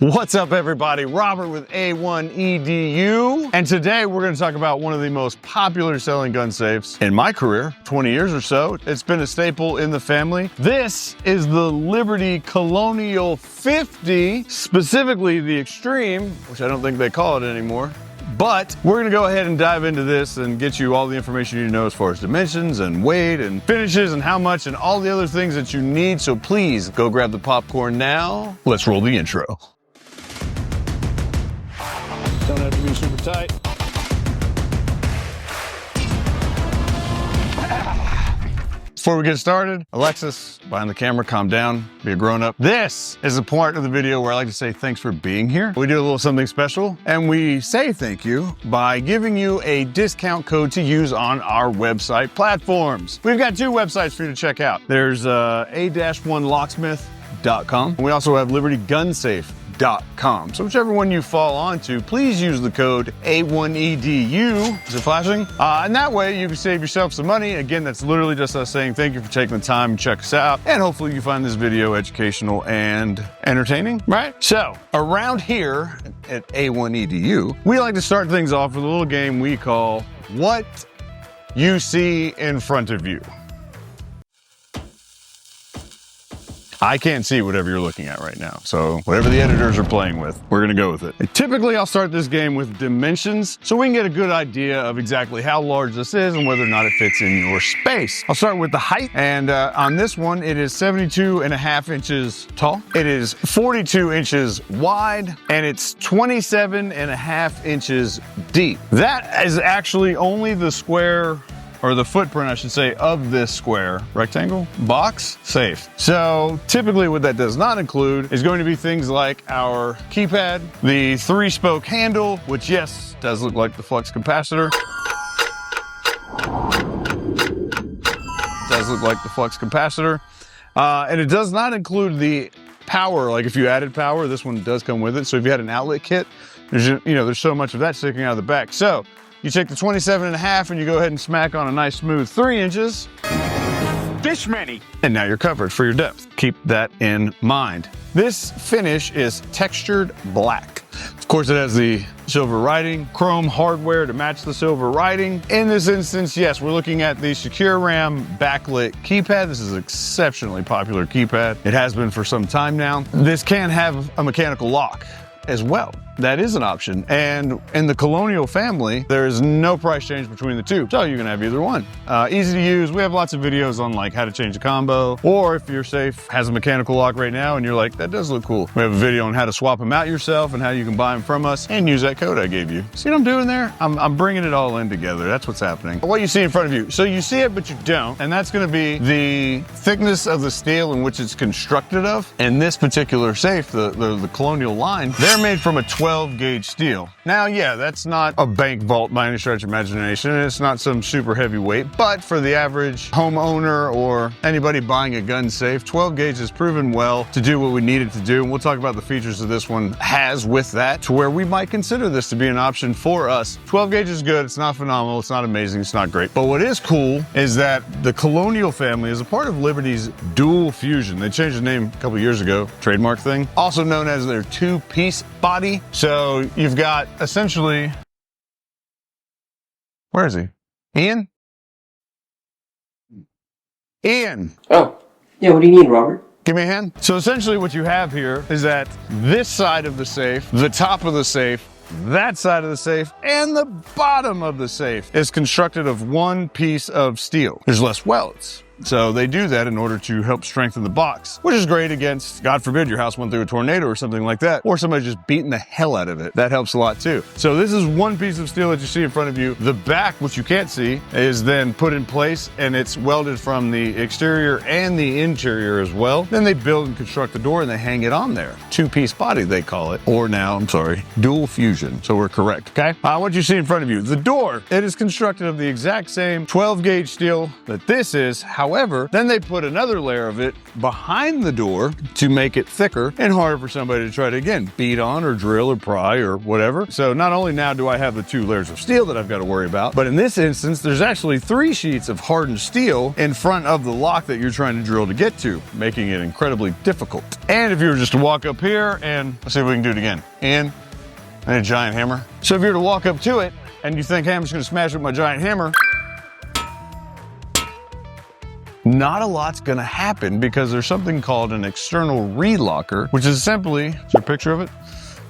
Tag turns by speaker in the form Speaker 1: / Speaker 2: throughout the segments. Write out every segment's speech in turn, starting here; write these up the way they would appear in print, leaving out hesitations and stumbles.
Speaker 1: What's up, everybody? Robert with A1EDU, and today we're going to talk about one of the most popular selling gun safes in my career, 20 years or so. It's been a staple in the family. This is the Liberty Colonial 50, specifically the Extreme, which I don't think they call it anymore. But we're gonna go ahead and dive into this and get you all the information you need to know as far as dimensions and weight and finishes and how much and all the other things that you need. So please go grab the popcorn now. Let's roll the intro. Don't have to be super tight. Before we get started, Alexis, behind the camera, calm down, be a grown-up. This is a part of the video where I like to say thanks for being here. We do a little something special, and we say thank you by giving you a discount code to use on our website platforms. We've got two websites for you to check out. There's a-1locksmith.com, and we also have libertygunsafe.com. So whichever one you fall onto, please use the code A1EDU. Is it flashing? And that way you can save yourself some money. Again, that's literally just us saying thank you for taking the time to check us out. And hopefully you find this video educational and entertaining, right? So around here at A1EDU, we like to start things off with a little game we call What You See in Front of You. I can't see whatever you're looking at right now. So whatever the editors are playing with, we're gonna go with it. And typically I'll start this game with dimensions so we can get a good idea of exactly how large this is and whether or not it fits in your space. I'll start with the height. And on this one, it is 72.5 inches tall. It is 42 inches wide and it's 27.5 inches deep. That is actually only the square, or the footprint, I should say, of this square rectangle box safe. So typically what that does not include is going to be things like our keypad, the 3-spoke handle, which yes, does look like the flux capacitor. Does look like the flux capacitor. And it does not include the power. Like if you added power, this one does come with it. So if you had an outlet kit, there's so much of that sticking out of the back. So you take the 27.5 and you go ahead and smack on a nice smooth 3 inches. This many. And now you're covered for your depth. Keep that in mind. This finish is textured black. Of course, it has the silver writing, chrome hardware to match the silver writing. In this instance, yes, we're looking at the Secure RAM backlit keypad. This is an exceptionally popular keypad. It has been for some time now. This can have a mechanical lock as well. That is an option. And in the Colonial family, there is no price change between the two. So you can have either one. Easy to use. We have lots of videos on like how to change a combo, or if your safe has a mechanical lock right now and you're like, that does look cool. We have a video on how to swap them out yourself and how you can buy them from us and use that code I gave you. See what I'm doing there? I'm bringing it all in together. That's what's happening. What you see in front of you. So you see it, but you don't. And that's gonna be the thickness of the steel in which it's constructed of. And this particular safe, the Colonial line, they're made from a 12 gauge steel. Now, yeah, that's not a bank vault by any stretch of imagination. It's not some super heavy weight, but for the average homeowner or anybody buying a gun safe, 12 gauge has proven well to do what we need it to do. And we'll talk about the features that this one has with that to where we might consider this to be an option for us. 12 gauge is good. It's not phenomenal. It's not amazing. It's not great. But what is cool is that the Colonial family is a part of Liberty's dual fusion. They changed the name a couple years ago, trademark thing, also known as their 2-piece body. So you've got essentially, where is he? Ian? Ian.
Speaker 2: Oh, yeah, what do you need, Robert?
Speaker 1: Give me a hand. So essentially what you have here is that this side of the safe, the top of the safe, that side of the safe, and the bottom of the safe is constructed of one piece of steel. There's less welds. So they do that in order to help strengthen the box, which is great against, God forbid, your house went through a tornado or something like that, or somebody just beating the hell out of it. That helps a lot too. So this is one piece of steel that you see in front of you. The back, which you can't see, is then put in place and it's welded from the exterior and the interior as well. Then they build and construct the door and they hang it on there. 2-piece body, they call it. Or now, I'm sorry, dual fusion. So we're correct, okay? What you see in front of you, the door, it is constructed of the exact same 12 gauge steel that this is. However, However, then they put another layer of it behind the door to make it thicker and harder for somebody to try to, again, beat on or drill or pry or whatever. So not only now do I have the 2 layers of steel that I've got to worry about, but in this instance, there's actually 3 sheets of hardened steel in front of the lock that you're trying to drill to get to, making it incredibly difficult. And if you were just to walk up here and let's see if we can do it again. And a giant hammer. So if you were to walk up to it and you think, hey, I'm just going to smash it with my giant hammer, not a lot's going to happen because there's something called an external relocker, which is simply, is there a picture of it?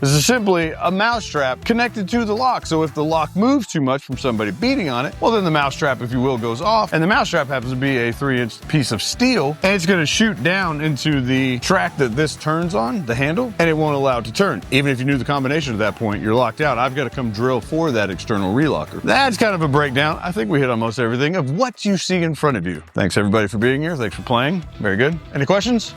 Speaker 1: This is simply a mousetrap connected to the lock. So if the lock moves too much from somebody beating on it, well then the mousetrap, if you will, goes off. And the mousetrap happens to be a 3-inch piece of steel, and it's gonna shoot down into the track that this turns on, the handle, and it won't allow it to turn. Even if you knew the combination at that point, you're locked out. I've got to come drill for that external relocker. That's kind of a breakdown. I think we hit on most everything of what you see in front of you. Thanks everybody for being here. Thanks for playing. Very good. Any questions?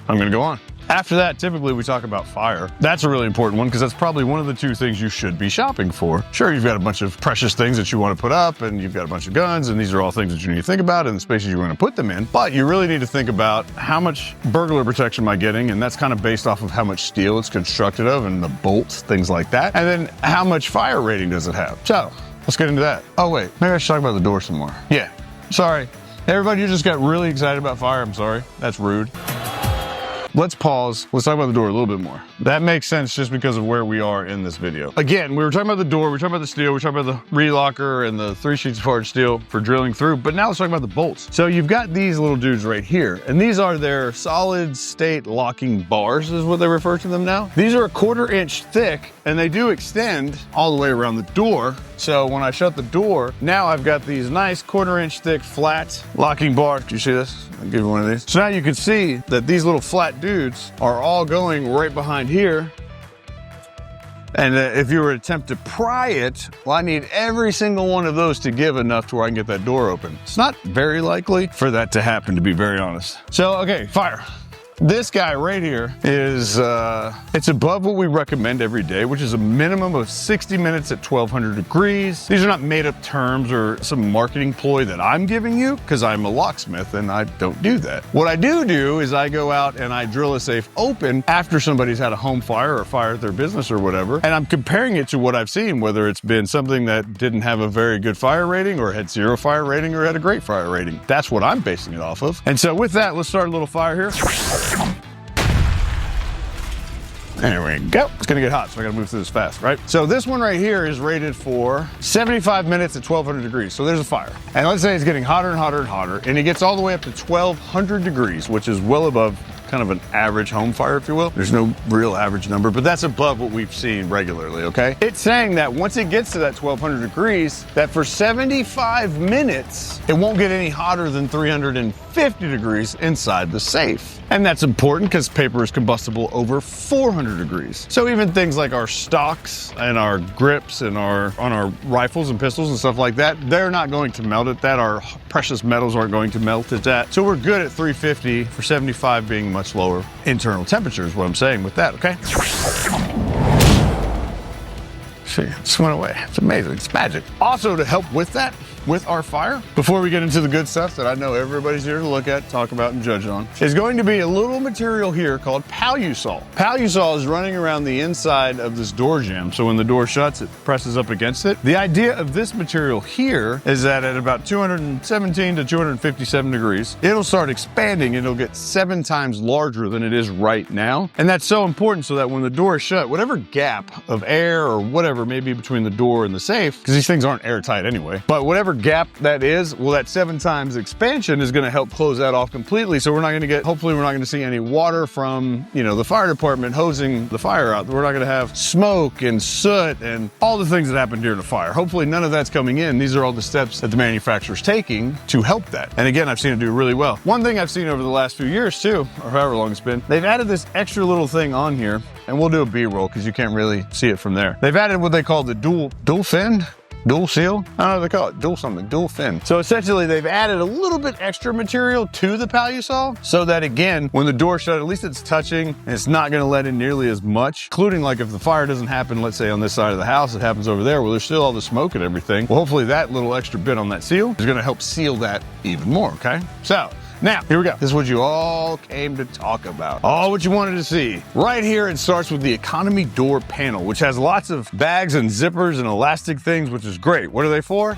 Speaker 1: I'm gonna go on. After that, typically we talk about fire. That's a really important one because that's probably one of the 2 things you should be shopping for. Sure, you've got a bunch of precious things that you want to put up and you've got a bunch of guns and these are all things that you need to think about and the spaces you want to put them in. But you really need to think about how much burglar protection am I getting, and that's kind of based off of how much steel it's constructed of and the bolts, things like that. And then how much fire rating does it have? So let's get into that. Oh wait, maybe I should talk about the door some more. Yeah, sorry. Everybody, you just got really excited about fire. I'm sorry, that's rude. Let's pause. Let's talk about the door a little bit more. That makes sense just because of where we are in this video. Again, we were talking about the door, we were talking about the steel, we were talking about the relocker and the 3 sheets of hard steel for drilling through, but now let's talk about the bolts. So you've got these little dudes right here, and these are their solid state locking bars is what they refer to them now. These are a 1/4 inch thick, and they do extend all the way around the door. So when I shut the door, now I've got these nice 1/4 inch thick flat locking bars. Do you see this? I'll give you one of these. So now you can see that these little flat dudes are all going right behind here. And if you were to attempt to pry it, well, I need every single one of those to give enough to where I can get that door open. It's not very likely for that to happen, to be very honest. So, okay, fire. This guy right here is, it's above what we recommend every day, which is a minimum of 60 minutes at 1200 degrees. These are not made up terms or some marketing ploy that I'm giving you because I'm a locksmith and I don't do that. What I do is I go out and I drill a safe open after somebody's had a home fire or fire at their business or whatever. And I'm comparing it to what I've seen, whether it's been something that didn't have a very good fire rating or had 0 fire rating or had a great fire rating. That's what I'm basing it off of. And so with that, let's start a little fire here. There we go. It's gonna get hot, so I gotta move through this fast, right? So this one right here is rated for 75 minutes at 1200 degrees. So there's a fire. And let's say it's getting hotter and hotter and hotter, and it gets all the way up to 1200 degrees, which is well above kind of an average home fire, if you will. There's no real average number, but that's above what we've seen regularly, okay? It's saying that once it gets to that 1200 degrees, that for 75 minutes, it won't get any hotter than 350 degrees inside the safe. And that's important because paper is combustible over 400 degrees. So even things like our stocks and our grips and on our rifles and pistols and stuff like that, they're not going to melt at that. Our precious metals aren't going to melt at that. So we're good at 350 for 75 being much lower internal temperature is what I'm saying with that, okay? See, it just went away. It's amazing, it's magic. Also to help with that, with our fire, before we get into the good stuff that I know everybody's here to look at, talk about, and judge on, is going to be a little material here called Palusol. Palusol is running around the inside of this door jamb, so when the door shuts, it presses up against it. The idea of this material here is that at about 217 to 257 degrees, it'll start expanding and it'll get 7 times larger than it is right now. And that's so important so that when the door is shut, whatever gap of air or whatever may be between the door and the safe, because these things aren't airtight anyway, but whatever gap that is, well, that 7 times expansion is going to help close that off completely. So we're not going to get, hopefully we're not going to see any water from, you know, the fire department hosing the fire out. We're not going to have smoke and soot and all the things that happen during a fire. Hopefully none of that's coming in. These are all the steps that the manufacturer's taking to help that. And again, I've seen it do really well. One thing I've seen over the last few years too, or however long it's been, they've added this extra little thing on here, and we'll do a B-roll because you can't really see it from there. They've added what they call the dual fin. Dual seal? I don't know what they call it. Dual something, dual fin. So essentially they've added a little bit extra material to the pal you saw so that again, when the door shut, at least it's touching and it's not gonna let in nearly as much, including like if the fire doesn't happen, let's say on this side of the house, it happens over there, well, there's still all the smoke and everything. Well, hopefully that little extra bit on that seal is gonna help seal that even more, okay? So, now, here we go. This is what you all came to talk about. All what you wanted to see. Right here, it starts with the economy door panel, which has lots of bags and zippers and elastic things, which is great. What are they for?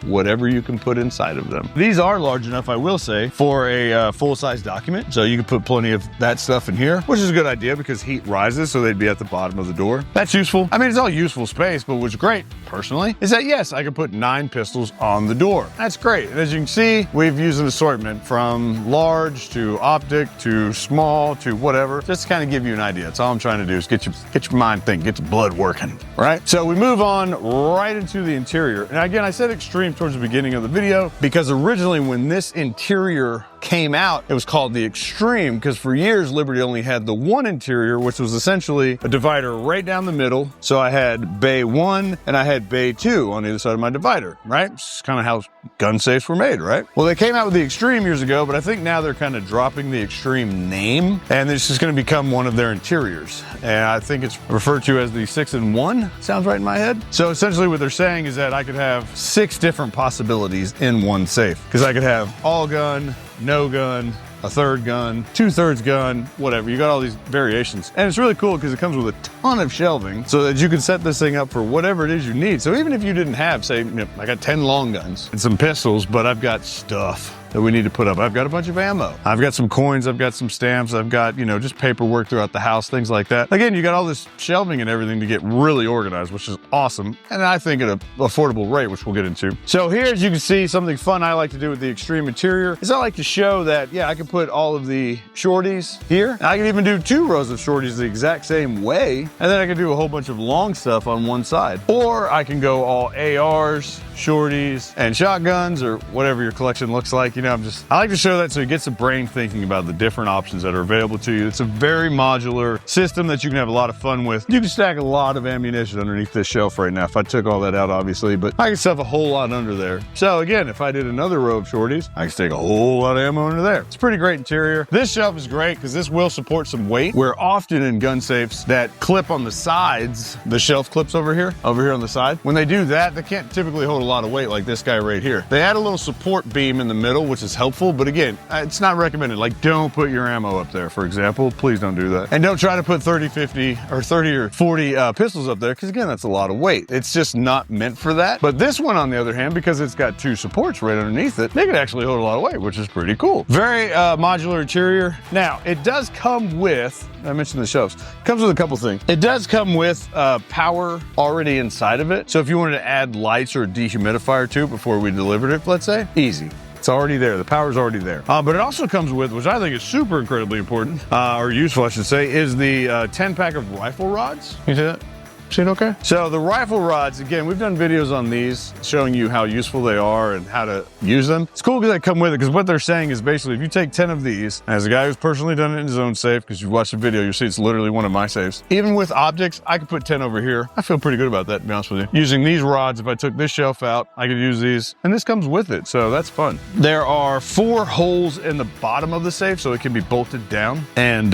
Speaker 1: Whatever you can put inside of them. These are large enough, I will say, for a full-size document. So you can put plenty of that stuff in here, which is a good idea because heat rises, so they'd be at the bottom of the door. That's useful. I mean, it's all useful space, but what's great, personally, is that yes, I can put 9 pistols on the door. That's great. And as you can see, we've used an assortment from large to optic to small to whatever, just to kind of give you an idea. That's all I'm trying to do is get your mind thinking, get your blood working, right? So we move on right into the interior. And again, I said extreme towards the beginning of the video because originally when this interior came out, it was called the Extreme because for years Liberty only had the one interior, which was essentially a divider right down the middle. So I had bay 1 and I had bay 2 on either side of my divider, right? It's kind of how gun safes were made, right? Well, they came out with the Extreme years ago, but I think now they're kind of dropping the Extreme name and it's just going to become one of their interiors. And I think it's referred to as the 6-in-1. Sounds right in my head. So essentially what they're saying is that I could have 6 different possibilities in one safe because I could have all gun, no gun, a third gun, 2/3 gun, whatever. You got all these variations. And it's really cool because it comes with a ton of shelving so that you can set this thing up for whatever it is you need. So even if you didn't have, say, I got 10 long guns and some pistols, but I've got stuff that we need to put up. I've got a bunch of ammo. I've got some coins, I've got some stamps, I've got, just paperwork throughout the house, things like that. Again, you got all this shelving and everything to get really organized, which is awesome. And I think at an affordable rate, which we'll get into. So here, as you can see, something fun I like to do with the Extreme interior is I like to show that, yeah, I can put all of the shorties here. I can even do 2 rows of shorties the exact same way. And then I can do a whole bunch of long stuff on one side. Or I can go all ARs, shorties, and shotguns, or whatever your collection looks like. I like to show that so it gets the brain thinking about the different options that are available to you. It's a very modular system that you can have a lot of fun with. You can stack a lot of ammunition underneath this shelf right now. If I took all that out, obviously, but I can stuff a whole lot under there. So again, if I did another row of shorties, I can stick a whole lot of ammo under there. It's a pretty great interior. This shelf is great because this will support some weight. Where often in gun safes that clip on the sides, the shelf clips over here on the side, when they do that, they can't typically hold a lot of weight like this guy right here. They add a little support beam in the middle, which is helpful, but again, it's not recommended. Like, don't put your ammo up there, for example. Please don't do that. And don't try to put 30, 50, or 30 or 40 pistols up there, because again, that's a lot of weight. It's just not meant for that. But this one, on the other hand, because it's got 2 supports right underneath it, they can actually hold a lot of weight, which is pretty cool. Very modular interior. Now, it does come with, I mentioned the shelves, comes with a couple things. It does come with power already inside of it. So if you wanted to add lights or a dehumidifier to it before we delivered it, let's say, easy. It's already there. The power's already there. But it also comes with, which I think is super incredibly important, or useful, I should say, is the 10-pack of rifle rods. You see that? See it okay? So the rifle rods, again, we've done videos on these showing you how useful they are and how to use them. It's cool because they come with it, because what they're saying is basically if you take 10 of these, as a guy who's personally done it in his own safe, because you've watched the video, you'll see it's literally one of my safes. Even with optics, I could put 10 over here. I feel pretty good about that, to be honest with you. Using these rods, if I took this shelf out, I could use these, and this comes with it, so that's fun. There are 4 holes in the bottom of the safe, so it can be bolted down. And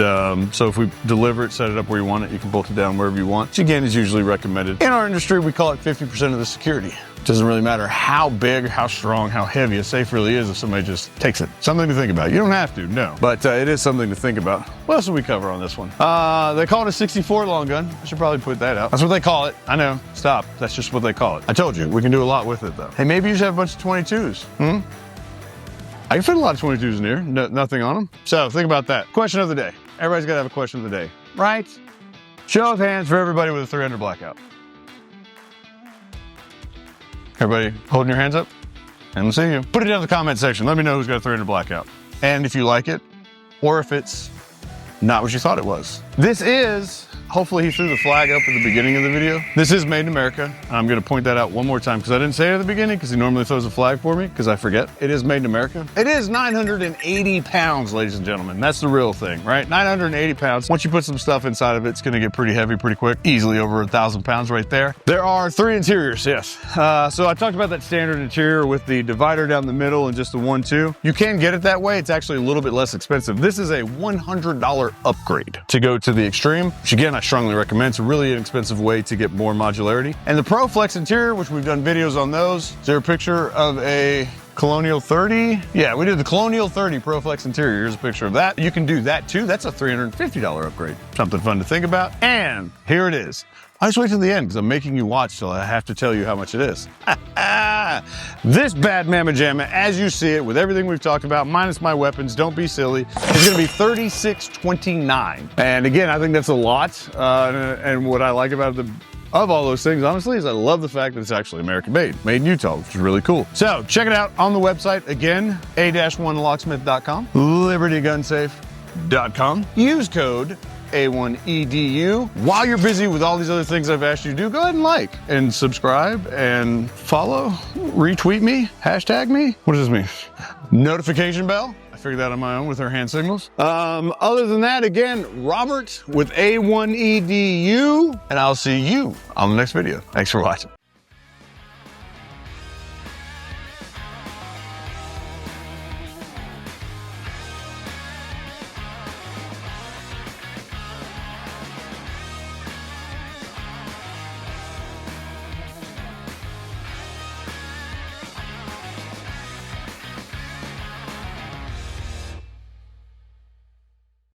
Speaker 1: so if we deliver it, set it up where you want it, you can bolt it down wherever you want, which again is usually recommended. In our industry, we call it 50% of the security. It doesn't really matter how big, how strong, how heavy a safe really is if somebody just takes it. Something to think about. You don't have to, no. But it is something to think about. What else did we cover on this one? They call it a 64 long gun. I should probably put that out. That's what they call it. I know. Stop. That's just what they call it. I told you, we can do a lot with it though. Hey, maybe you should have a bunch of 22s. I can fit a lot of 22s in here. Nothing on them. So think about that. Question of the day. Everybody's got to have a question of the day, right? Show of hands for everybody with a 300 blackout. Everybody holding your hands up? And we'll see you. Put it down in the comment section. Let me know who's got a 300 blackout. And if you like it, or if it's not what you thought it was. This is Hopefully he threw the flag up at the beginning of the video. This is made in America. I'm gonna point that out one more time because I didn't say it at the beginning because he normally throws a flag for me because I forget. It is made in America. It is 980 pounds, ladies and gentlemen. That's the real thing, right? 980 pounds. Once you put some stuff inside of it, it's gonna get pretty heavy pretty quick. Easily over 1,000 pounds right there. There are 3 interiors, yes. So I talked about that standard interior with the divider down the middle and just the 1-2. You can get it that way. It's actually a little bit less expensive. This is a $100 upgrade to go to the extreme, which again, I strongly recommend. It's a really inexpensive way to get more modularity. And the Pro Flex interior, which we've done videos on those. Is there a picture of a Colonial 30? Yeah, we did the Colonial 30 Pro Flex interior. Here's a picture of that. You can do that too. That's a $350 upgrade. Something fun to think about. And here it is. I just wait till the end because I'm making you watch, so I have to tell you how much it is. This bad mamma jamma, as you see it, with everything we've talked about, minus my weapons, don't be silly, is gonna be $36.29. And again, I think that's a lot. And what I like about of all those things, honestly, is I love the fact that it's actually American made in Utah, which is really cool. So check it out on the website. Again, a-1locksmith.com, libertygunsafe.com. Use code A1EDU. While you're busy with all these other things I've asked you to do, go ahead and like and subscribe and follow, retweet me, hashtag me. What does this mean? Notification bell. I figured that on my own with her hand signals. Other than that, again, Robert with A1EDU, and I'll see you on the next video. Thanks for watching.